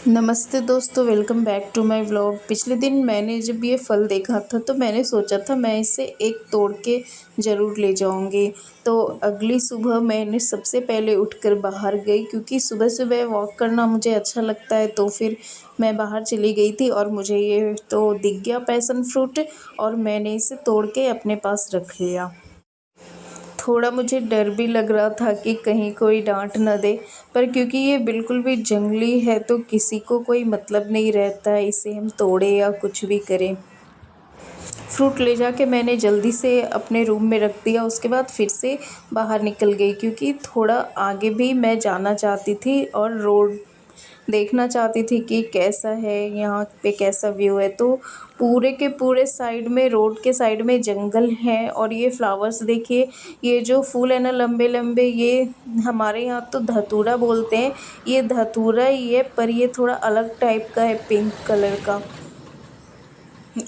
नमस्ते दोस्तों, welcome back to my vlog. पिछले दिन मैंने जब ये फल देखा था तो मैंने सोचा था मैं इसे एक तोड़ के ज़रूर ले जाऊंगी। तो अगली सुबह मैंने सबसे पहले उठकर बाहर गई, क्योंकि सुबह सुबह वॉक करना मुझे अच्छा लगता है। तो फिर मैं बाहर चली गई थी और मुझे ये तो दिख गया पैशन फ्रूट, और मैंने इसे तोड़ के अपने पास रख लिया। थोड़ा मुझे डर भी लग रहा था कि कहीं कोई डांट न दे, पर क्योंकि ये बिल्कुल भी जंगली है तो किसी को कोई मतलब नहीं रहता है इसे हम तोड़े या कुछ भी करें। फ्रूट ले जाके मैंने जल्दी से अपने रूम में रख दिया। उसके बाद फिर से बाहर निकल गई, क्योंकि थोड़ा आगे भी मैं जाना चाहती थी और रोड देखना चाहती थी कि कैसा है यहाँ पे, कैसा व्यू है। तो पूरे के पूरे साइड में, रोड के साइड में जंगल है। और ये फ्लावर्स देखिए, ये जो फूल है ना लंबे लंबे, ये हमारे यहाँ तो धतूरा बोलते हैं। ये धतूरा ही है, पर ये थोड़ा अलग टाइप का है, पिंक कलर का।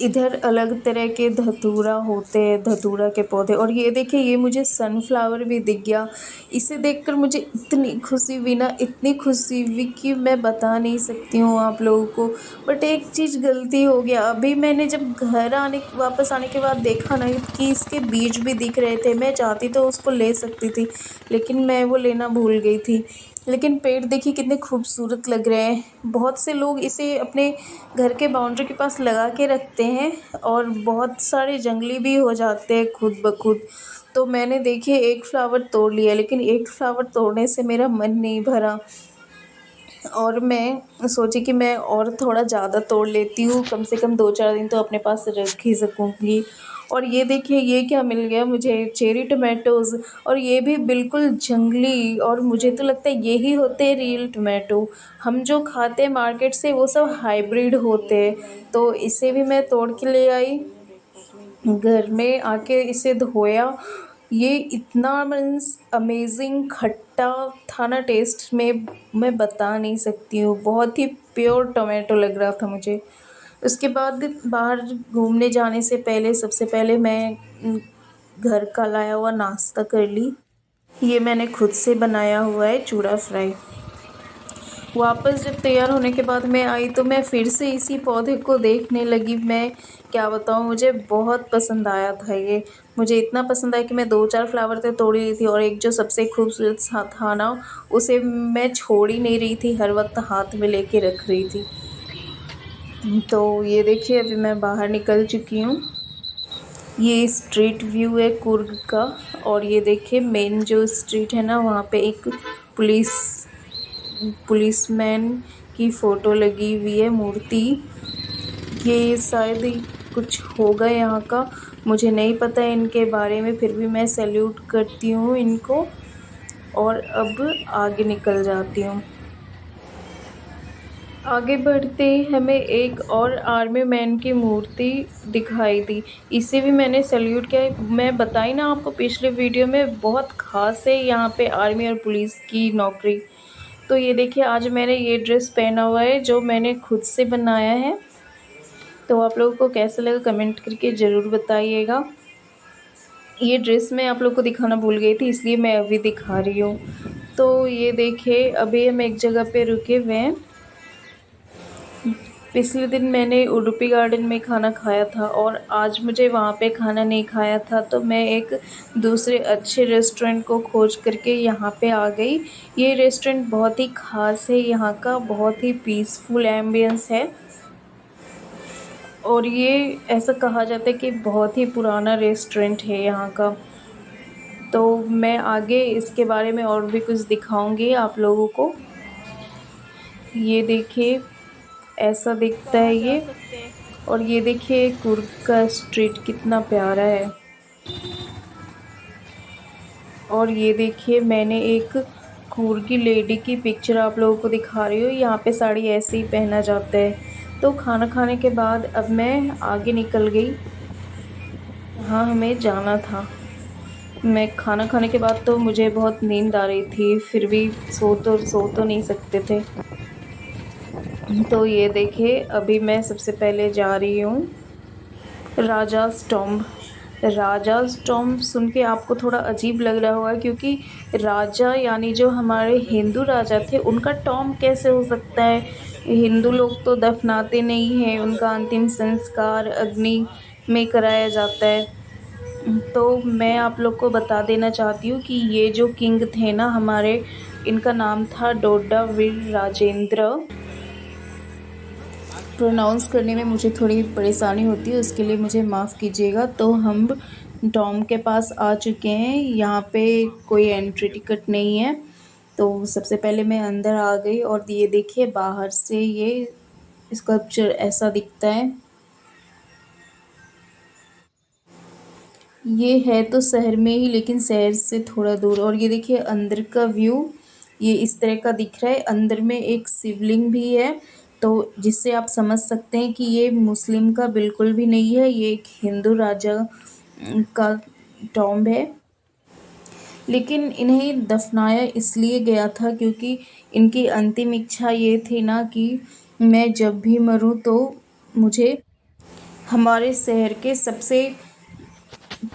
इधर अलग तरह के धतूरा होते हैं, धतूरा के पौधे। और ये देखिए, ये मुझे सनफ्लावर भी दिख गया। इसे देखकर मुझे इतनी खुशी हुई ना, इतनी खुशी हुई कि मैं बता नहीं सकती हूँ आप लोगों को। बट एक चीज़ गलती हो गया, अभी मैंने जब घर आने वापस आने के बाद देखा ना कि इसके बीज भी दिख रहे थे। मैं चाहती तो उसको ले सकती थी, लेकिन मैं वो लेना भूल गई थी। लेकिन पेड़ देखिए कितने खूबसूरत लग रहे हैं। बहुत से लोग इसे अपने घर के बाउंड्री के पास लगा के रखते हैं, और बहुत सारे जंगली भी हो जाते हैं खुद ब खुद। तो मैंने देखिए एक फ्लावर तोड़ लिया, लेकिन एक फ्लावर तोड़ने से मेरा मन नहीं भरा, और मैं सोची कि मैं और थोड़ा ज़्यादा तोड़ लेती हूँ, कम से कम 2-4 दिन तो अपने पास रख ही सकूँगी। और ये देखिए, ये क्या मिल गया मुझे, चेरी टोमेटोज़। और ये भी बिल्कुल जंगली, और मुझे तो लगता है यही होते हैं रियल टोमेटो। हम जो खाते हैं मार्केट से वो सब हाइब्रिड होते हैं। तो इसे भी मैं तोड़ के ले आई, घर में आके इसे धोया। ये इतना मीन्स अमेजिंग खट्टा था ना टेस्ट में, मैं बता नहीं सकती हूँ। बहुत ही प्योर टोमेटो लग रहा था मुझे। उसके बाद बाहर घूमने जाने से पहले सबसे पहले मैं घर का लाया हुआ नाश्ता कर ली। ये मैंने खुद से बनाया हुआ है चूड़ा फ्राई। वापस जब तैयार होने के बाद मैं आई तो मैं फिर से इसी पौधे को देखने लगी। मैं क्या बताऊँ, मुझे बहुत पसंद आया था ये। मुझे इतना पसंद आया कि मैं 2-4 फ्लावर तो तोड़ ही ली थी, और एक जो सबसे खूबसूरत सा था ना, उसे मैं छोड़ ही नहीं रही थी, हर वक्त हाथ में लेके रख रही थी। तो ये देखिए, अभी मैं बाहर निकल चुकी हूँ। ये स्ट्रीट व्यू है कुर्ग का। और ये देखिए, मेन जो स्ट्रीट है ना, वहाँ पे एक पुलिस पुलिसमैन की फ़ोटो लगी हुई है, मूर्ति। ये शायद ही कुछ होगा यहाँ का, मुझे नहीं पता है इनके बारे में, फिर भी मैं सैल्यूट करती हूँ इनको। और अब आगे निकल जाती हूँ। आगे बढ़ते ही हमें एक और आर्मी मैन की मूर्ति दिखाई दी। इसे भी मैंने सैल्यूट किया। मैं बताई ना आपको पिछले वीडियो में, बहुत ख़ास है यहाँ पे आर्मी और पुलिस की नौकरी। तो ये देखिए, आज मैंने ये ड्रेस पहना हुआ है जो मैंने खुद से बनाया है। तो आप लोगों को कैसा लगा कमेंट करके ज़रूर बताइएगा। ये ड्रेस मैं आप लोग को दिखाना भूल गई थी, इसलिए मैं अभी दिखा रही हूँ। तो ये देखिए, अभी हम एक जगह पे रुके हुए हैं। पिछले दिन मैंने उडुपी गार्डन में खाना खाया था, और आज मुझे वहाँ पे खाना नहीं खाया था, तो मैं एक दूसरे अच्छे रेस्टोरेंट को खोज करके यहाँ पे आ गई। ये रेस्टोरेंट बहुत ही ख़ास है, यहाँ का बहुत ही पीसफुल एम्बियंस है। और ये ऐसा कहा जाता है कि बहुत ही पुराना रेस्टोरेंट है यहाँ का। तो मैं आगे इसके बारे में और भी कुछ दिखाऊंगी आप लोगों को। ये देखिए, ऐसा दिखता है ये। और ये देखिए, कुर्ग का स्ट्रीट कितना प्यारा है। और ये देखिए, मैंने एक कुर्गी लेडी की पिक्चर आप लोगों को दिखा रही हूँ। यहाँ पे साड़ी ऐसे ही पहना जाता है। तो खाना खाने के बाद अब मैं आगे निकल गई। हाँ, हमें जाना था। मैं खाना खाने के बाद तो मुझे बहुत नींद आ रही थी, फिर भी सो तो नहीं सकते थे। तो ये देखिए, अभी मैं सबसे पहले जा रही हूँ राजास टॉम्ब। राजाज़ टॉम्ब सुन के आपको थोड़ा अजीब लग रहा होगा, क्योंकि राजा यानी जो हमारे हिंदू राजा थे उनका टॉम्ब कैसे हो सकता है। हिंदू लोग तो दफनाते नहीं हैं, उनका अंतिम संस्कार अग्नि में कराया जाता है। तो मैं आप लोग को बता देना चाहती हूँ कि ये जो किंग थे ना हमारे, इनका नाम था डोडा वीर राजेंद्र। प्रोनाउंस करने में मुझे थोड़ी परेशानी होती है, उसके लिए मुझे माफ़ कीजिएगा। तो हम टॉम के पास आ चुके हैं। यहाँ पे कोई एंट्री टिकट नहीं है। तो सबसे पहले मैं अंदर आ गई और ये देखिए बाहर से ये स्कल्पचर ऐसा दिखता है। ये है तो शहर में ही, लेकिन शहर से थोड़ा दूर। और ये देखिए अंदर का व्यू ये इस तरह का दिख रहा है। अंदर में एक शिवलिंग भी है, तो जिससे आप समझ सकते हैं कि ये मुस्लिम का बिल्कुल भी नहीं है, ये एक हिंदू राजा का टॉम्ब है। लेकिन इन्हें दफनाया इसलिए गया था क्योंकि इनकी अंतिम इच्छा ये थी ना कि मैं जब भी मरूं तो मुझे हमारे शहर के सबसे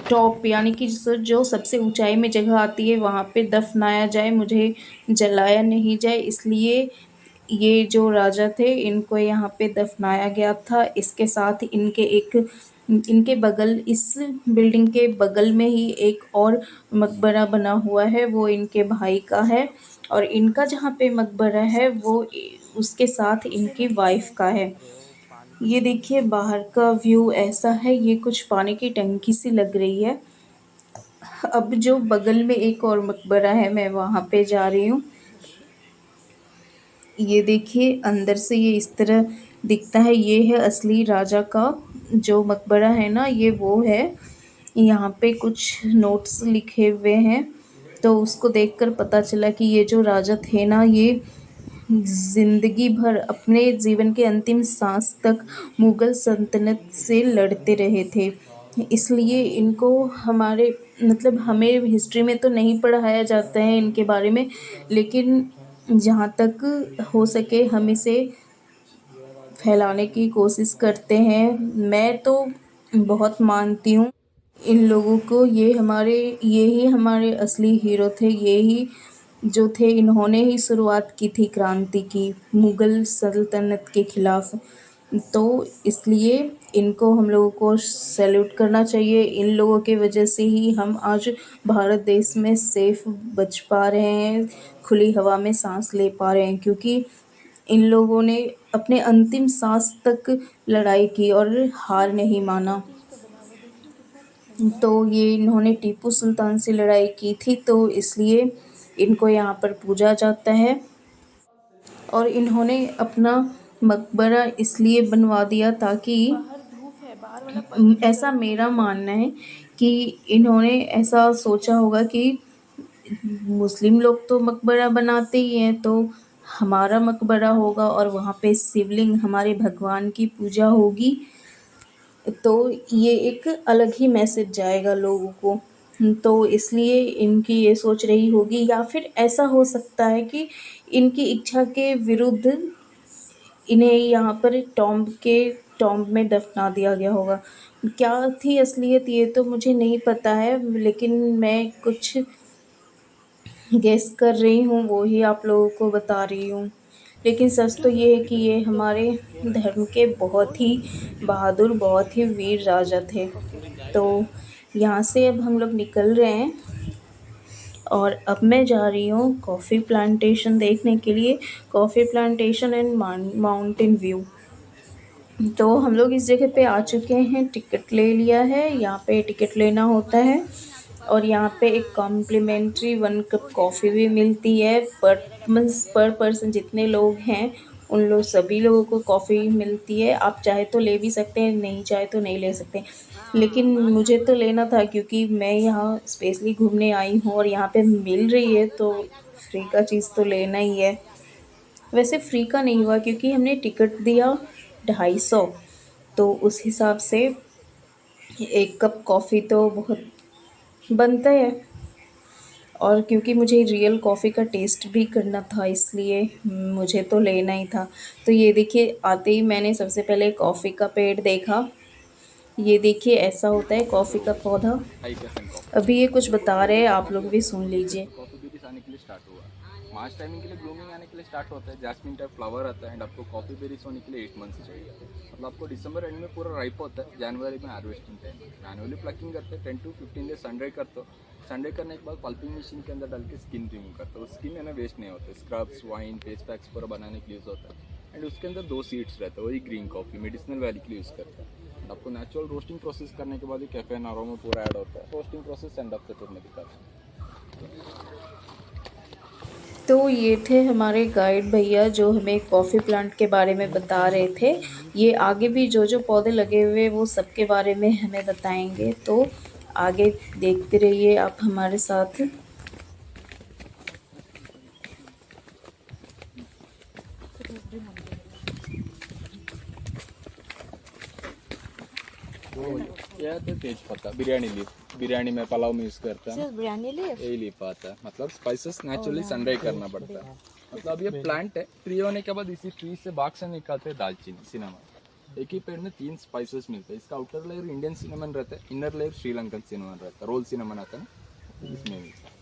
टॉप यानी कि जो सबसे ऊंचाई में जगह आती है वहाँ पे दफनाया जाए, मुझे जलाया नहीं जाए। इसलिए ये जो राजा थे इनको यहाँ पे दफनाया गया था। इसके साथ इनके बगल, इस बिल्डिंग के बगल में ही एक और मकबरा बना हुआ है, वो इनके भाई का है। और इनका जहाँ पे मकबरा है वो उसके साथ इनकी वाइफ का है। ये देखिए बाहर का व्यू ऐसा है, ये कुछ पानी की टंकी सी लग रही है। अब जो बगल में एक और मकबरा है मैं वहाँ पे जा रही हूँ। ये देखिए अंदर से ये इस तरह दिखता है। ये है असली राजा का जो मकबरा है ना, ये वो है। यहाँ पे कुछ नोट्स लिखे हुए हैं, तो उसको देखकर पता चला कि ये जो राजा थे ना, ये जिंदगी भर अपने जीवन के अंतिम सांस तक मुगल सल्तनत से लड़ते रहे थे। इसलिए इनको हमारे मतलब हमें हिस्ट्री में तो नहीं पढ़ाया जाता है इनके बारे में, लेकिन जहाँ तक हो सके हम इसे फैलाने की कोशिश करते हैं। मैं तो बहुत मानती हूँ इन लोगों को। ये ही हमारे असली हीरो थे। ये ही जो थे, इन्होंने ही शुरुआत की थी क्रांति की मुगल सल्तनत के खिलाफ। तो इसलिए इनको हम लोगों को सैल्यूट करना चाहिए। इन लोगों के वजह से ही हम आज भारत देश में सेफ बच पा रहे हैं, खुली हवा में सांस ले पा रहे हैं, क्योंकि इन लोगों ने अपने अंतिम सांस तक लड़ाई की और हार नहीं माना। तो ये इन्होंने टीपू सुल्तान से लड़ाई की थी, तो इसलिए इनको यहाँ पर पूजा जाता है। और इन्होंने अपना मकबरा इसलिए बनवा दिया ताकि ऐसा मेरा मानना है कि इन्होंने ऐसा सोचा होगा कि मुस्लिम लोग तो मकबरा बनाते ही हैं, तो हमारा मकबरा होगा और वहाँ पे शिवलिंग हमारे भगवान की पूजा होगी, तो ये एक अलग ही मैसेज जाएगा लोगों को। तो इसलिए इनकी ये सोच रही होगी, या फिर ऐसा हो सकता है कि इनकी इच्छा के विरुद्ध इन्हें यहाँ पर टॉम्ब में दफना दिया गया होगा। क्या थी असलियत ये तो मुझे नहीं पता है, लेकिन मैं कुछ गेस कर रही हूँ, वो ही आप लोगों को बता रही हूँ। लेकिन सच तो ये है कि ये हमारे धर्म के बहुत ही बहादुर, बहुत ही वीर राजा थे। तो यहाँ से अब हम लोग निकल रहे हैं और अब मैं जा रही हूँ कॉफ़ी प्लांटेशन देखने के लिए। Coffee plantation and mountain view. तो हम लोग इस जगह पे आ चुके हैं, टिकट ले लिया है। यहाँ पे टिकट लेना होता है और यहाँ पे एक कॉम्प्लीमेंट्री 1 कप कॉफ़ी भी मिलती है। पर पर्सन जितने लोग हैं उन लोग सभी लोगों को कॉफ़ी मिलती है। आप चाहे तो ले भी सकते हैं, नहीं चाहे तो नहीं ले सकते। लेकिन मुझे तो लेना था क्योंकि मैं यहाँ स्पेशली घूमने आई हूँ और यहाँ पे मिल रही है, तो फ्री का चीज़ तो लेना ही है। वैसे फ्री का नहीं हुआ क्योंकि हमने टिकट दिया 250, तो उस हिसाब से 1 कप कॉफ़ी तो बहुत बनता है। और क्योंकि मुझे रियल कॉफ़ी का टेस्ट भी करना था, इसलिए मुझे तो लेना ही था। तो ये देखिए आते ही मैंने सबसे पहले कॉफ़ी का पेड़ देखा ये देखिए ऐसा होता है कॉफ़ी का पौधा। High caffeine coffee. अभी ये कुछ बता रहे हैं, आप लोग अभी भी अप्रैल सुन में क्या है लीजिए। तो कॉफ़ी बेरीज आने के लिए स्टार्ट हुआ। मार्च टाइमिंग के लिए ब्लूमिंग आने के लिए स्टार्ट होता है, जैस्मिन टाइप फ्लावर आता है, एंड आपको कॉफ़ी बेरीज होने के लिए 8 मंथ्स चाहिए। मतलब आपको दिसंबर एंड में पूरा राइप होता है, जनवरी में हार्वेस्टिंग टाइम। मैनुअली प्लकिंग करते हैं, 10 to 15 डेज सन ड्राई करते हो। सन ड्राई करने के बाद पल्पिंग मशीन के अंदर डाल के स्किन रिमूव करते हो। स्किन है ना वेस्ट नहीं होता, स्क्रब्स, वाइन, फेस पैक्स पूरा बनाने के लिए यूज़ होता है। एंड उसके अंदर 2 सीड्स रहते हैं, वही ग्रीन कॉफ़ी मेडिसिनल वैल्यू के लिए यूज़ करते हैं। एंड आपको नेचुरल रोस्टिंग प्रोसेस करने के बाद ही कैफेन अरोमा पूरा ऐड होता है। Roasting process end of the में दिखाते हैं। तो ये थे हमारे गाइड भैया जो हमें कॉफ़ी प्लांट के बारे में बता रहे थे। ये आगे भी जो जो पौधे लगे हुए वो सब के बारे में हमें बताएंगे, तो आगे देखते रहिए आप हमारे साथ। वो क्या है तेज पत्ता बिरयानी लीफ, बिरयानी में पलाव में यूज करते हैं सिर्फ बिरयानी लीफ। यही लीफ आता है। मतलब स्पाइसेस नेचुरली सनड्राई करना पड़ता है। मतलब ये प्लांट है, ट्री होने के बाद इसी ट्री से बाग से निकालते हैं दालचीनी, सिनेमन। एक ही पेड़ में 3 स्पाइसेस मिलते हैं। इसका आउटर लेयर इंडियन सिनेमन रहता है, इनर लेयर श्रीलंकन सिनेमन रहता है। रोल सिनेमन आता है ना, इसमें मिलता है।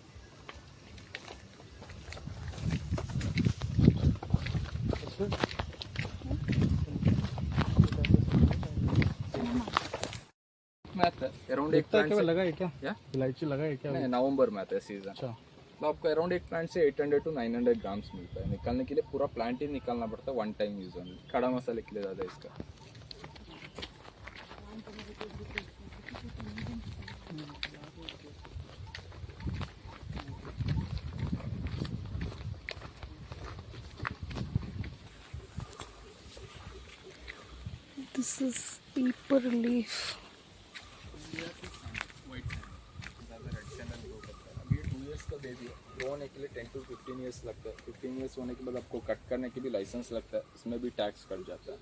में आता है अराउंड एक देखता प्लांट क्या से लगा है क्या? या इलायची लगा है क्या? नहीं, नवंबर में आता है सीजन। अच्छा। तो आपको अराउंड एक प्लांट से 800 to 900 ग्राम्स मिलता है। निकालने के लिए पूरा प्लांट ही निकालना पड़ता है, वन टाइम यूज ओनली। खड़ा मसाले के लिए ज़्यादा इसका। दिस इज पीपर लीफ। ज़्यादा रेड सैंडल ग्रो करता है। अभी ये 2 इयर्स का बेबी है, ग्रो होने के लिए 10 to 15 इयर्स लगता है। 15 इयर्स होने के बाद आपको कट करने के भी लाइसेंस लगता है, इसमें भी टैक्स कट जाता है।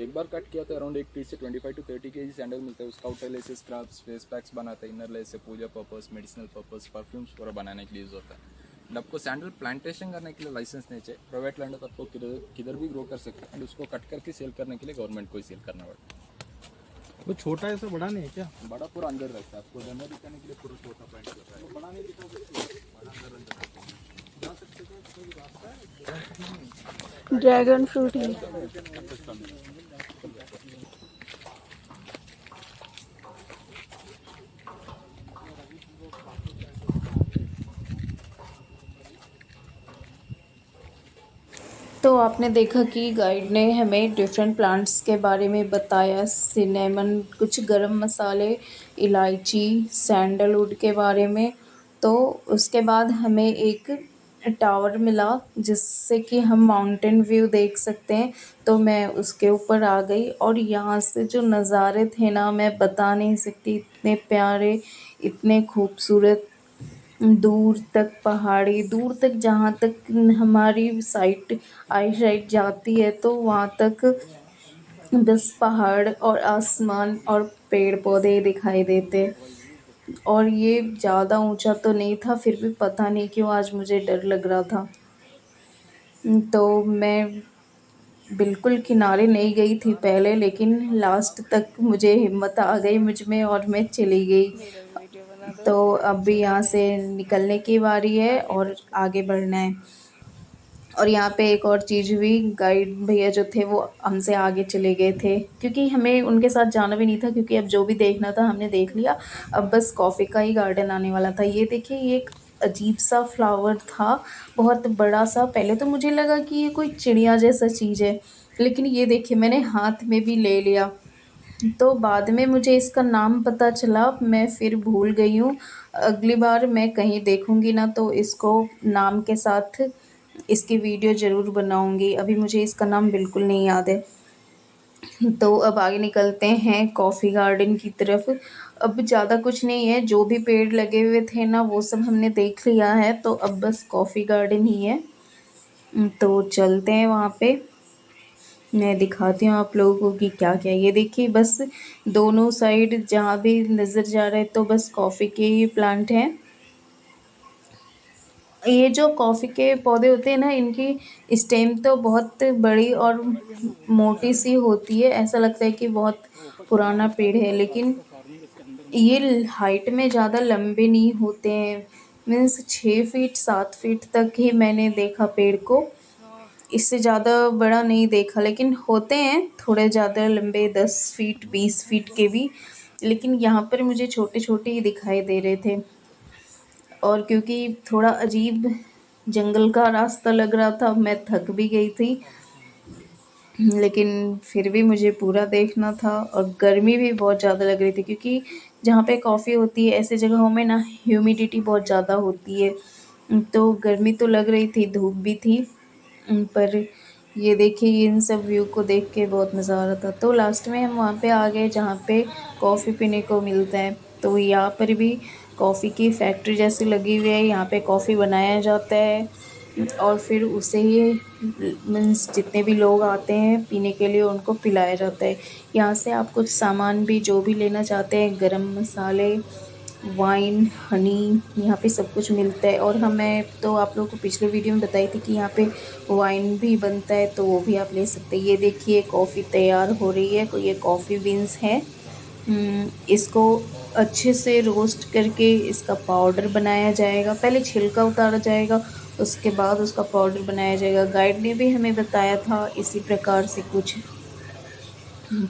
एक बार कट किया तो अराउंड एक ट्री से 25 to 30 kg सैंडल मिलता है। उसका आउटर लेस से स्क्रब्स, फेस पैक्स बनाता है, इनर लेस से पूजा पर्पस, मेडिसिनल पर्पस, परफ्यूम्स पूरा बनाने के लिए यूज़ होता है। एंड आपको सैंडल प्लांटेशन करने के लिए लाइसेंस नहीं चाहिए। प्राइवेट लैंड तो आपको किधर किधर भी ग्रो कर सकते हैं। एंड उसको कट करके सेल करने के लिए गवर्नमेंट को ही सेल करना पड़ता वो छोटा ऐसा बड़ा नहीं है क्या? है। बड़ा पूरा अंदर रहता है, आपको डंडा दिखाने के लिए पूरा छोटा प्लांट होता है। बड़ा नहीं दिखा सकते, बड़ा अंदर अंदर जा सकते हैं। कोई रास्ता है ड्रैगन फ्रूट ही। तो आपने देखा कि गाइड ने हमें डिफरेंट प्लांट्स के बारे में बताया, सिनेमन, कुछ गरम मसाले, इलायची, सैंडलवुड के बारे में। तो उसके बाद हमें एक टावर मिला जिससे कि हम माउंटेन व्यू देख सकते हैं। तो मैं उसके ऊपर आ गई और यहाँ से जो नज़ारे थे ना, मैं बता नहीं सकती, इतने प्यारे, इतने खूबसूरत। दूर तक पहाड़ी, दूर तक जहाँ तक हमारी साइट आई साइट जाती है तो वहाँ तक बस पहाड़ और आसमान और पेड़ पौधे दिखाई देते। और ये ज़्यादा ऊंचा तो नहीं था, फिर भी पता नहीं क्यों आज मुझे डर लग रहा था। तो मैं बिल्कुल किनारे नहीं गई थी पहले, लेकिन लास्ट तक मुझे हिम्मत आ गई मुझ में और मैं चली गई। तो अब भी यहाँ से निकलने की बारी है और आगे बढ़ना है। और यहाँ पे एक और चीज़ हुई, गाइड भैया जो थे वो हमसे आगे चले गए थे क्योंकि हमें उनके साथ जाना भी नहीं था, क्योंकि अब जो भी देखना था हमने देख लिया। अब बस कॉफ़ी का ही गार्डन आने वाला था। ये देखिए, ये एक अजीब सा फ्लावर था, बहुत बड़ा सा। पहले तो मुझे लगा कि ये कोई चिड़िया जैसा चीज़ है, लेकिन ये देखिए मैंने हाथ में भी ले लिया। तो बाद में मुझे इसका नाम पता चला, मैं फिर भूल गई हूँ। अगली बार मैं कहीं देखूँगी ना तो इसको नाम के साथ इसकी वीडियो ज़रूर बनाऊँगी। अभी मुझे इसका नाम बिल्कुल नहीं याद है। तो अब आगे निकलते हैं कॉफ़ी गार्डन की तरफ। अब ज़्यादा कुछ नहीं है, जो भी पेड़ लगे हुए थे ना वो सब हमने देख लिया है, तो अब बस कॉफ़ी गार्डन ही है। तो चलते हैं वहाँ पे, मैं दिखाती हूँ आप लोगों को कि क्या क्या। ये देखिए बस दोनों साइड जहाँ भी नज़र जा रहा है तो बस कॉफ़ी के ही प्लांट हैं। ये जो कॉफ़ी के पौधे होते हैं ना, इनकी स्टेम तो बहुत बड़ी और मोटी सी होती है, ऐसा लगता है कि बहुत पुराना पेड़ है, लेकिन ये हाइट में ज़्यादा लंबे नहीं होते हैं। मीन्स 6 फीट 7 फीट तक ही मैंने देखा पेड़ को, इससे ज़्यादा बड़ा नहीं देखा। लेकिन होते हैं थोड़े ज़्यादा लंबे, 10 फीट 20 फीट के भी, लेकिन यहाँ पर मुझे छोटे छोटे ही दिखाई दे रहे थे। और क्योंकि थोड़ा अजीब जंगल का रास्ता लग रहा था, मैं थक भी गई थी, लेकिन फिर भी मुझे पूरा देखना था। और गर्मी भी बहुत ज़्यादा लग रही थी, क्योंकि जहाँ पे कॉफ़ी होती है ऐसे जगहों में ना ह्यूमिडिटी बहुत ज़्यादा होती है, तो गर्मी तो लग रही थी, धूप भी थी। पर ये देखिए, इन सब व्यू को देख के बहुत मज़ा आ रहा था। तो लास्ट में हम वहाँ पे आ गए जहाँ पे कॉफ़ी पीने को मिलता है। तो यहाँ पर भी कॉफ़ी की फैक्ट्री जैसी लगी हुई है, यहाँ पे कॉफ़ी बनाया जाता है और फिर उसे ही मीन्स जितने भी लोग आते हैं पीने के लिए उनको पिलाया जाता है। यहाँ से आप कुछ सामान भी जो भी लेना चाहते हैं, गरम मसाले, वाइन, हनी, यहाँ पे सब कुछ मिलता है। और मैं तो आप लोगों को पिछले वीडियो में बताई थी कि यहाँ पे वाइन भी बनता है, तो वो भी आप ले सकते हैं। ये देखिए कॉफ़ी तैयार हो रही है, ये कॉफ़ी बीन्स हैं। इसको अच्छे से रोस्ट करके इसका पाउडर बनाया जाएगा। पहले छिलका उतारा जाएगा, उसके बाद उसका पाउडर बनाया जाएगा। गाइड ने भी हमें बताया था इसी प्रकार से कुछ।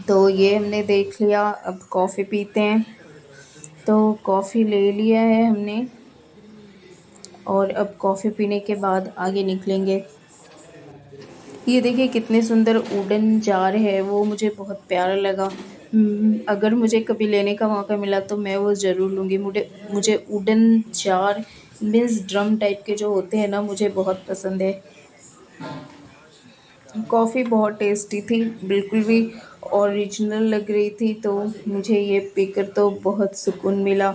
तो ये हमने देख लिया, अब कॉफ़ी पीते हैं। तो कॉफ़ी ले लिया है हमने, और अब कॉफ़ी पीने के बाद आगे निकलेंगे। ये देखिए कितने सुंदर वुडन जार है, वो मुझे बहुत प्यारा लगा। अगर मुझे कभी लेने का मौका मिला तो मैं वो ज़रूर लूँगी। मुझे wooden jar means drum type के जो होते हैं ना, मुझे बहुत पसंद है। कॉफ़ी बहुत टेस्टी थी, बिल्कुल भी ओरिजिनल लग रही थी, तो मुझे ये पीकर तो बहुत सुकून मिला।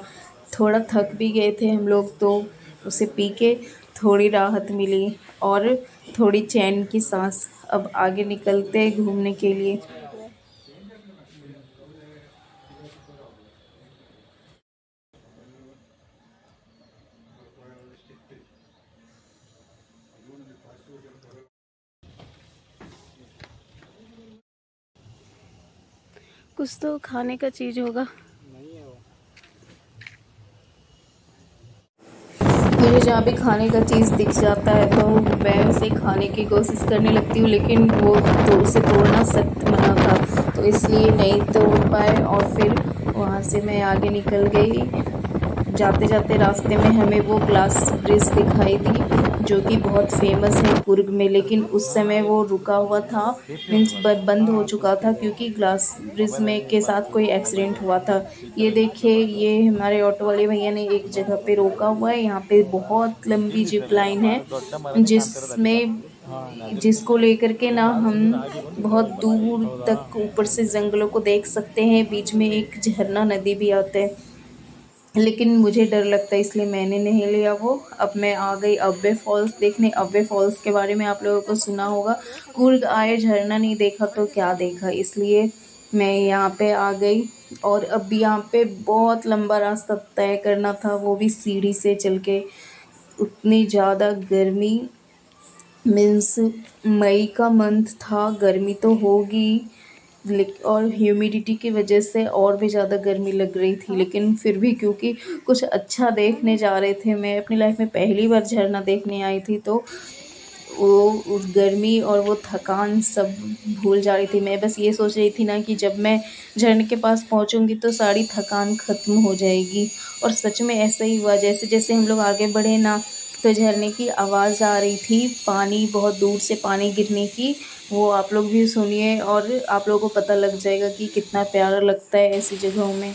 थोड़ा थक भी गए थे हम लोग, तो उसे पी के थोड़ी राहत मिली और थोड़ी चैन की सांस। अब आगे निकलते हैं घूमने के लिए। कुछ तो खाने का चीज़ होगा। मुझे जहाँ भी खाने का चीज़ दिख जाता है तो मैं उसे खाने की कोशिश करने लगती हूँ, लेकिन वो दूर से तोड़ना सख्त मना था, तो इसलिए नहीं तोड़ पाए और फिर वहाँ से मैं आगे निकल गई। जाते जाते रास्ते में हमें वो ग्लास ब्रिज दिखाई दी, जो कि बहुत फेमस है कुर्ग में, लेकिन उस समय वो रुका हुआ था, मीन्स बंद हो चुका था, क्योंकि ग्लास ब्रिज में के साथ कोई एक्सीडेंट हुआ था। ये देखिए, ये हमारे ऑटो वाले भैया ने एक जगह पे रोका हुआ है। यहाँ पे बहुत लंबी जिप लाइन है, जिसको लेकर के ना हम बहुत दूर तक ऊपर से जंगलों को देख सकते हैं। बीच में एक झरना नदी भी आता है, लेकिन मुझे डर लगता है इसलिए मैंने नहीं लिया वो। अब मैं आ गई अब्बे फॉल्स देखने। अब्बे फॉल्स के बारे में आप लोगों को सुना होगा, कुर्ग आए झरना नहीं देखा तो क्या देखा, इसलिए मैं यहाँ पे आ गई। और अब यहाँ पे बहुत लंबा रास्ता तय करना था, वो भी सीढ़ी से चल के। उतनी ज़्यादा गर्मी, मीन्स मई का मंथ था, गर्मी तो होगी, और ह्यूमिडिटी की वजह से और भी ज़्यादा गर्मी लग रही थी। लेकिन फिर भी क्योंकि कुछ अच्छा देखने जा रहे थे, मैं अपनी लाइफ में पहली बार झरना देखने आई थी, तो वो उस गर्मी और वो थकान सब भूल जा रही थी। मैं बस ये सोच रही थी ना कि जब मैं झरने के पास पहुंचूंगी तो सारी थकान ख़त्म हो जाएगी। और सच में ऐसा ही हुआ। जैसे जैसे हम लोग आगे बढ़े ना, तो झरने की आवाज़ आ रही थी, पानी बहुत दूर से पानी गिरने की। वो आप लोग भी सुनिए और आप लोगों को पता लग जाएगा कि कितना प्यारा लगता है ऐसी जगहों में।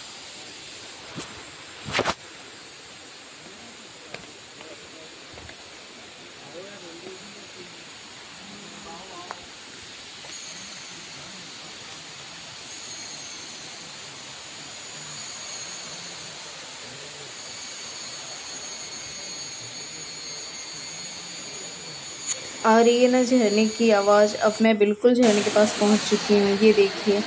आ रही है ना झरने की आवाज़। अब मैं बिल्कुल झरने के पास पहुंच चुकी हूँ, ये देखिए।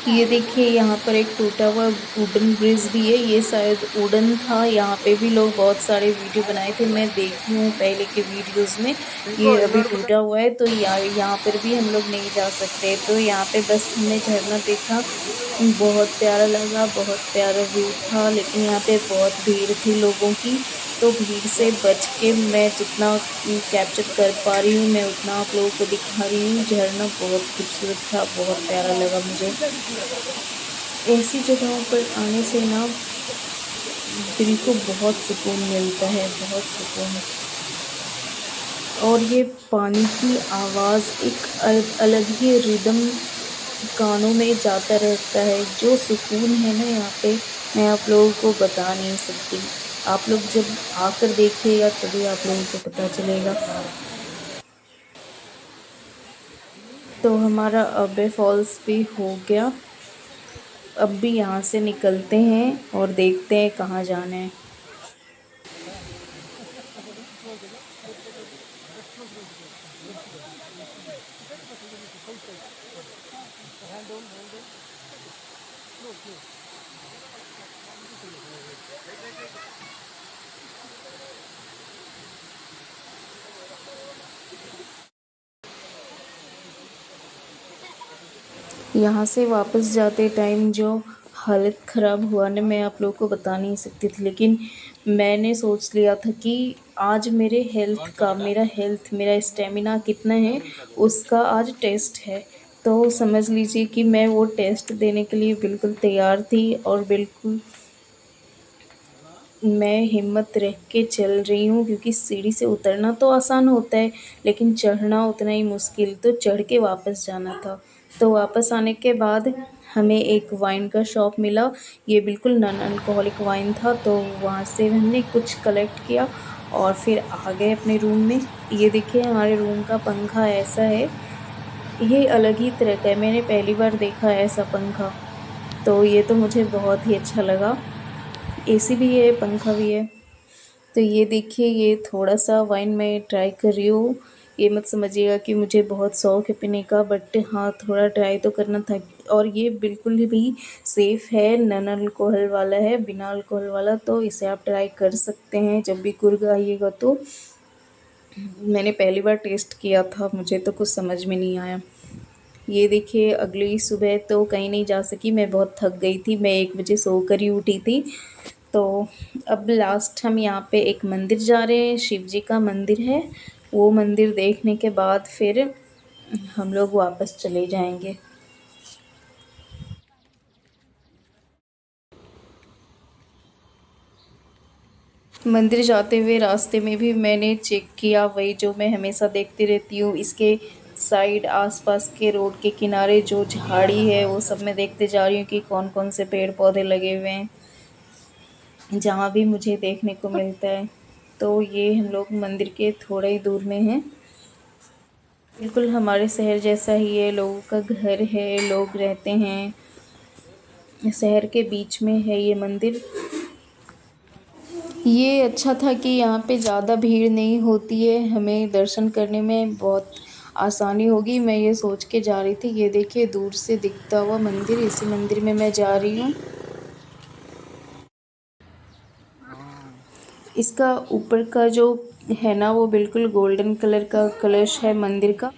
ये देखिए यहाँ पर एक टूटा हुआ वुडन ब्रिज भी है, ये शायद वुडन था। यहाँ पे भी लोग बहुत सारे वीडियो बनाए थे, मैं देखी हूँ पहले के वीडियोस में। ये अभी टूटा हुआ है तो यहाँ पर भी हम लोग नहीं जा सकते। तो यहाँ पे बस हमने झरना देखा, बहुत प्यारा लगा, बहुत प्यारा व्यू था। लेकिन यहाँ पे बहुत भीड़ थी लोगों की, तो भीड़ से बच के मैं जितना कैप्चर कर पा रही हूँ मैं उतना आप लोगों को दिखा रही हूँ। झरना बहुत खूबसूरत था, बहुत प्यारा लगा मुझे। ऐसी जगहों पर आने से ना दिल को बहुत सुकून मिलता है, बहुत सुकून। और ये पानी की आवाज़ एक अलग ही रिदम कानों में जाता रहता है। जो सुकून है ना यहाँ पे, मैं आप लोगों को बता नहीं सकती। आप लोग जब आकर देखिएगा तभी आप लोगों को पता चलेगा। तो हमारा अब्बे फॉल्स भी हो गया। अब भी यहाँ से निकलते हैं और देखते हैं कहाँ जाना है। यहाँ से वापस जाते टाइम जो हालत ख़राब हुआ ना, मैं आप लोगों को बता नहीं सकती थी। लेकिन मैंने सोच लिया था कि आज मेरा हेल्थ मेरा स्टेमिना कितना है उसका आज टेस्ट है। तो समझ लीजिए कि मैं वो टेस्ट देने के लिए बिल्कुल तैयार थी और बिल्कुल मैं हिम्मत रख के चल रही हूँ, क्योंकि सीढ़ी से उतरना तो आसान होता है लेकिन चढ़ना उतना ही मुश्किल। तो चढ़ के वापस जाना था। तो वापस आने के बाद हमें एक वाइन का शॉप मिला, ये बिल्कुल नॉन अल्कोहलिक वाइन था। तो वहाँ से हमने कुछ कलेक्ट किया और फिर आ गए अपने रूम में। ये देखिए हमारे रूम का पंखा ऐसा है, ये अलग ही तरह का है, मैंने पहली बार देखा है ऐसा पंखा। तो ये तो मुझे बहुत ही अच्छा लगा। एसी भी है, पंखा भी है। तो ये देखिए ये थोड़ा-सा वाइन मैं ट्राई कर रही हूँ। ये मत समझिएगा कि मुझे बहुत शौक है पीने का, बट हाँ, थोड़ा ट्राई तो करना था। और ये बिल्कुल भी सेफ़ है, नॉन अल्कोहल वाला है, बिना अल्कोहल वाला। तो इसे आप ट्राई कर सकते हैं जब भी कुर्ग आइएगा तो। मैंने पहली बार टेस्ट किया था, मुझे तो कुछ समझ में नहीं आया। ये देखिए अगली सुबह तो कहीं नहीं जा सकी, मैं बहुत थक गई थी, मैं 1 बजे सोकर ही उठी थी। तो अब लास्ट हम यहाँ पे एक मंदिर जा रहे हैं, शिव जी का मंदिर है। वो मंदिर देखने के बाद फिर हम लोग वापस चले जाएंगे। मंदिर जाते हुए रास्ते में भी मैंने चेक किया, वही जो मैं हमेशा देखती रहती हूँ, इसके साइड आसपास के रोड के किनारे जो झाड़ी है वो सब मैं देखते जा रही हूँ कि कौन कौन से पेड़ पौधे लगे हुए हैं, जहाँ भी मुझे देखने को मिलता है। तो ये हम लोग मंदिर के थोड़ा ही दूर में हैं। बिल्कुल हमारे शहर जैसा ही है, लोगों का घर है, लोग रहते हैं, शहर के बीच में है ये मंदिर। ये अच्छा था कि यहाँ पे ज़्यादा भीड़ नहीं होती है, हमें दर्शन करने में बहुत आसानी होगी। मैं ये सोच के जा रही थी। ये देखिए दूर से दिखता हुआ मंदिर, इसी मंदिर में मैं जा रही हूँ। इसका ऊपर का जो है ना वो बिल्कुल गोल्डन कलर का कलश है मंदिर का।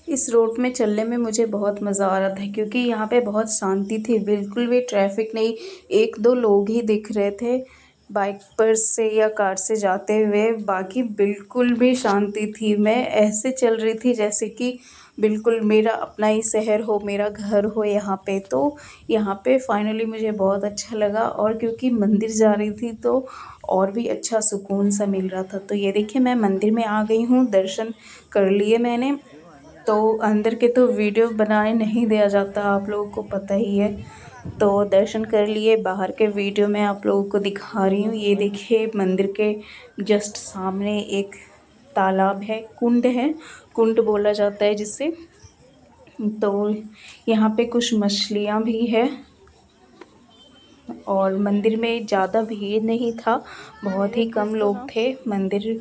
इस रोड में चलने में मुझे बहुत मज़ा आ रहा था, क्योंकि यहाँ पे बहुत शांति थी, बिल्कुल भी ट्रैफिक नहीं। 1-2 लोग ही दिख रहे थे बाइक पर से या कार से जाते हुए, बाकी बिल्कुल भी शांति थी। मैं ऐसे चल रही थी जैसे कि बिल्कुल मेरा अपना ही शहर हो, मेरा घर हो यहाँ पे। तो यहाँ पे फाइनली मुझे बहुत अच्छा लगा, और क्योंकि मंदिर जा रही थी तो और भी अच्छा सुकून सा मिल रहा था। तो ये देखिए मैं मंदिर में आ गई हूँ, दर्शन कर लिए मैंने। तो अंदर के तो वीडियो बनाने नहीं दिया जाता, आप लोगों को पता ही है। तो दर्शन कर लिए, बाहर के वीडियो मैं आप लोगों को दिखा रही हूँ। ये देखिए मंदिर के जस्ट सामने एक तालाब है, कुंड है, कुंड बोला जाता है जिसे। तो यहाँ पे कुछ मछलियाँ भी है। और मंदिर में ज़्यादा भीड़ नहीं था, बहुत ही कम लोग थे। मंदिर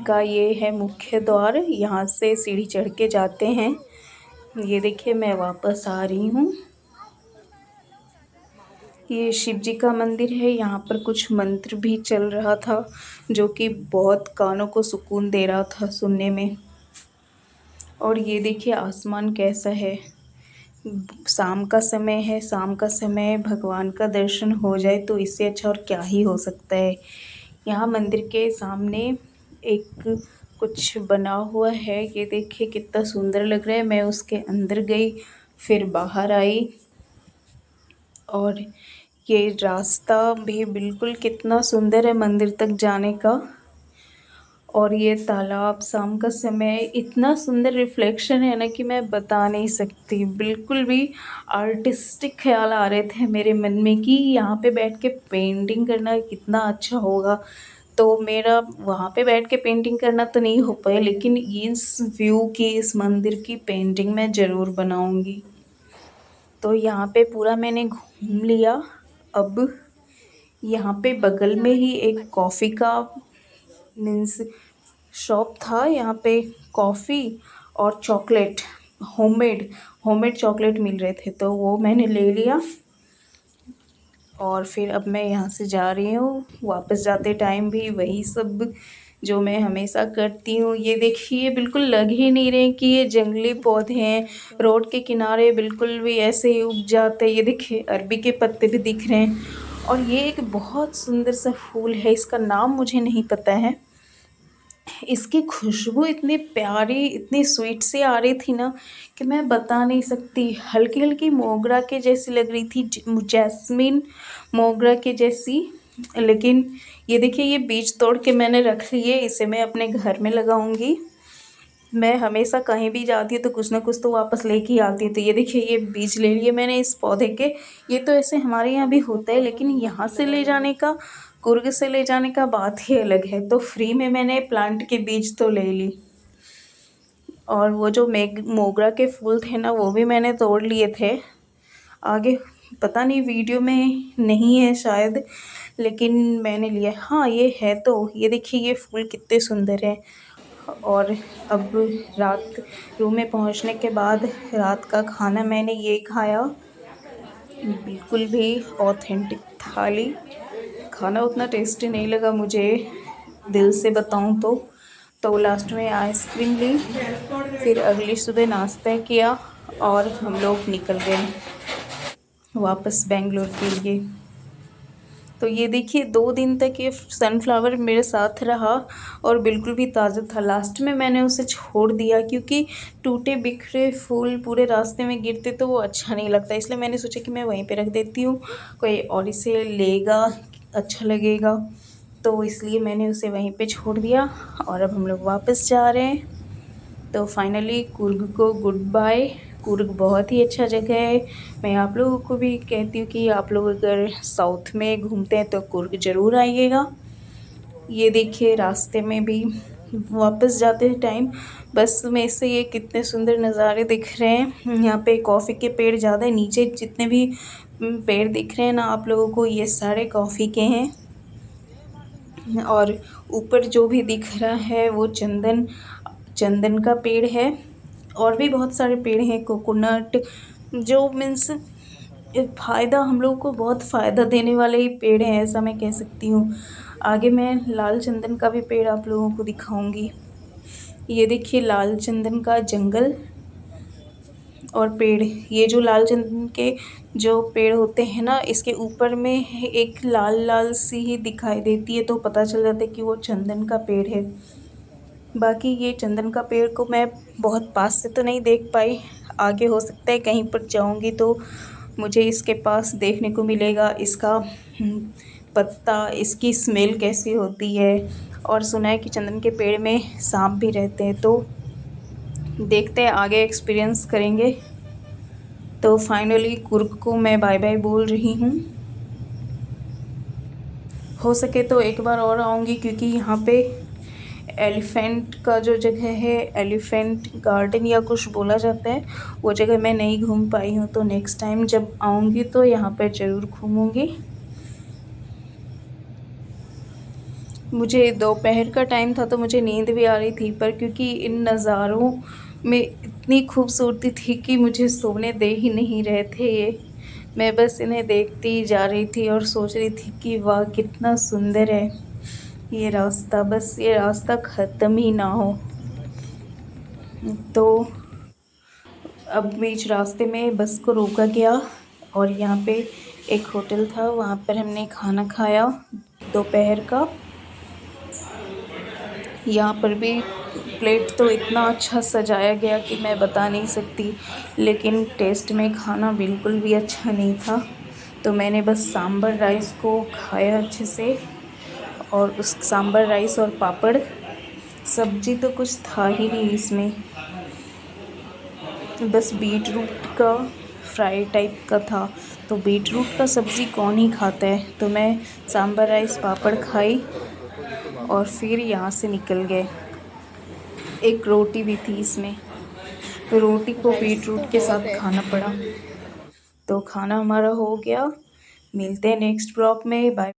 का ये है मुख्य द्वार, यहाँ से सीढ़ी चढ़ के जाते हैं। ये देखिए मैं वापस आ रही हूँ। ये शिव जी का मंदिर है। यहाँ पर कुछ मंत्र भी चल रहा था जो कि बहुत कानों को सुकून दे रहा था सुनने में। और ये देखिए आसमान कैसा है, शाम का समय है। शाम का समय भगवान का दर्शन हो जाए तो इससे अच्छा और क्या ही हो सकता है। यहाँ मंदिर के सामने एक कुछ बना हुआ है, ये देखिए कितना सुंदर लग रहा है। मैं उसके अंदर गई, फिर बाहर आई, और ये रास्ता भी बिल्कुल कितना सुंदर है मंदिर तक जाने का। और ये तालाब, शाम का समय इतना सुंदर रिफ्लेक्शन है ना कि मैं बता नहीं सकती। बिल्कुल भी आर्टिस्टिक ख्याल आ रहे थे मेरे मन में कि यहाँ पे बैठ के पेंटिंग करना कितना अच्छा होगा। तो मेरा वहाँ पे बैठ के पेंटिंग करना तो नहीं हो पाया, लेकिन इस व्यू की, इस मंदिर की पेंटिंग मैं ज़रूर बनाऊँगी। तो यहाँ पे पूरा मैंने घूम लिया। अब यहाँ पे बगल में ही एक कॉफ़ी का मीन्स शॉप था। यहाँ पे कॉफ़ी और चॉकलेट, होममेड चॉकलेट मिल रहे थे, तो वो मैंने ले लिया। और फिर अब मैं यहाँ से जा रही हूँ। वापस जाते टाइम भी वही सब जो मैं हमेशा करती हूँ। ये देखिए बिल्कुल लग ही नहीं रहे कि ये जंगली पौधे हैं। रोड के किनारे बिल्कुल भी ऐसे ही उग जाते हैं। ये देखिए अरबी के पत्ते भी दिख रहे हैं। और ये एक बहुत सुंदर सा फूल है, इसका नाम मुझे नहीं पता है। इसकी खुशबू इतनी प्यारी, इतनी स्वीट सी आ रही थी ना कि मैं बता नहीं सकती। हल्की हल्की मोगरा के जैसी लग रही थी, जैस्मिन मोगरा के जैसी। लेकिन ये देखिए ये बीज तोड़ के मैंने रख लिए, इसे मैं अपने घर में लगाऊंगी। मैं हमेशा कहीं भी जाती हूँ तो कुछ ना कुछ तो वापस लेके ही आती हूँ। तो ये देखिए ये बीज ले लिए मैंने इस पौधे के। ये तो ऐसे हमारे यहाँ भी होता है, लेकिन यहाँ से ले जाने का, कुर्ग से ले जाने का बात ही अलग है। तो फ्री में मैंने प्लांट के बीज तो ले ली। और वो जो मोगरा के फूल थे ना, वो भी मैंने तोड़ लिए थे। आगे पता नहीं वीडियो में नहीं है शायद, लेकिन मैंने लिया। हाँ ये है, तो ये देखिए ये फूल कितने सुंदर हैं। और अब रात रूम में पहुंचने के बाद रात का खाना मैंने ये खाया, बिल्कुल भी ऑथेंटिक थाली। खाना उतना टेस्टी नहीं लगा मुझे, दिल से बताऊं तो लास्ट में आइसक्रीम ली। फिर अगली सुबह नाश्ता किया और हम लोग निकल गए वापस बेंगलोर के लिए। तो ये देखिए 2 दिन तक ये सनफ्लावर मेरे साथ रहा और बिल्कुल भी ताज़ा था। लास्ट में मैंने उसे छोड़ दिया क्योंकि टूटे बिखरे फूल पूरे रास्ते में गिरते तो वो अच्छा नहीं लगता, इसलिए मैंने सोचा कि मैं वहीं पे रख देती हूँ, कोई और इसे लेगा, अच्छा लगेगा। तो इसलिए मैंने उसे वहीं पे छोड़ दिया। और अब हम लोग वापस जा रहे हैं। तो फाइनली कुर्ग को गुड बाय। कुर्ग बहुत ही अच्छा जगह है। मैं आप लोगों को भी कहती हूँ कि आप लोग अगर साउथ में घूमते हैं तो कुर्ग ज़रूर आइएगा। ये देखिए रास्ते में भी वापस जाते टाइम बस में से ये कितने सुंदर नज़ारे दिख रहे हैं। यहाँ पे कॉफ़ी के पेड़ ज़्यादा है, नीचे जितने भी पेड़ दिख रहे हैं ना आप लोगों को, ये सारे कॉफ़ी के हैं। और ऊपर जो भी दिख रहा है वो चंदन का पेड़ है। और भी बहुत सारे पेड़ हैं, कोकोनट, जो मीन्स फ़ायदा, हम लोगों को बहुत फ़ायदा देने वाले ही पेड़ हैं, ऐसा मैं कह सकती हूँ। आगे मैं लाल चंदन का भी पेड़ आप लोगों को दिखाऊंगी। ये देखिए लाल चंदन का जंगल और पेड़। ये जो लाल चंदन के जो पेड़ होते हैं ना, इसके ऊपर में एक लाल लाल सी ही दिखाई देती है, तो पता चल जाता है कि वो चंदन का पेड़ है। बाकी ये चंदन का पेड़ को मैं बहुत पास से तो नहीं देख पाई, आगे हो सकता है कहीं पर जाऊंगी तो मुझे इसके पास देखने को मिलेगा। इसका पत्ता, इसकी स्मेल कैसी होती है। और सुना है कि चंदन के पेड़ में सांप भी रहते हैं, तो देखते हैं, आगे एक्सपीरियंस करेंगे। तो फाइनली कुर्ग को मैं बाय बाय बोल रही हूँ। हो सके तो एक बार और आऊँगी, क्योंकि यहाँ पे एलिफेंट का जो जगह है, एलिफेंट गार्डन या कुछ बोला जाता है, वो जगह मैं नहीं घूम पाई हूँ, तो नेक्स्ट टाइम जब आऊँगी तो यहाँ पर ज़रूर घूमूँगी। मुझे दोपहर का टाइम था तो मुझे नींद भी आ रही थी, पर क्योंकि इन नज़ारों में इतनी खूबसूरती थी कि मुझे सोने दे ही नहीं रहे थे ये। मैं बस इन्हें देखती जा रही थी और सोच रही थी कि वाह कितना सुंदर है ये रास्ता, बस ये रास्ता ख़त्म ही ना हो। तो अब बीच रास्ते में बस को रोका गया और यहाँ पे एक होटल था, वहाँ पर हमने खाना खाया दोपहर का। यहाँ पर भी प्लेट तो इतना अच्छा सजाया गया कि मैं बता नहीं सकती, लेकिन टेस्ट में खाना बिल्कुल भी अच्छा नहीं था। तो मैंने बस सांभर राइस को खाया अच्छे से, और उस सांभर राइस और पापड़, सब्जी तो कुछ था ही नहीं इसमें, बस बीट रूट का फ्राई टाइप का था। तो बीट रूट का सब्ज़ी कौन ही खाता है। तो मैं सांभर राइस पापड़ खाई और फिर यहाँ से निकल गए। एक रोटी भी थी इसमें, तो रोटी को बीट रूट के साथ खाना पड़ा। तो खाना हमारा हो गया, मिलते हैं नेक्स्ट ब्लॉग में, बाय।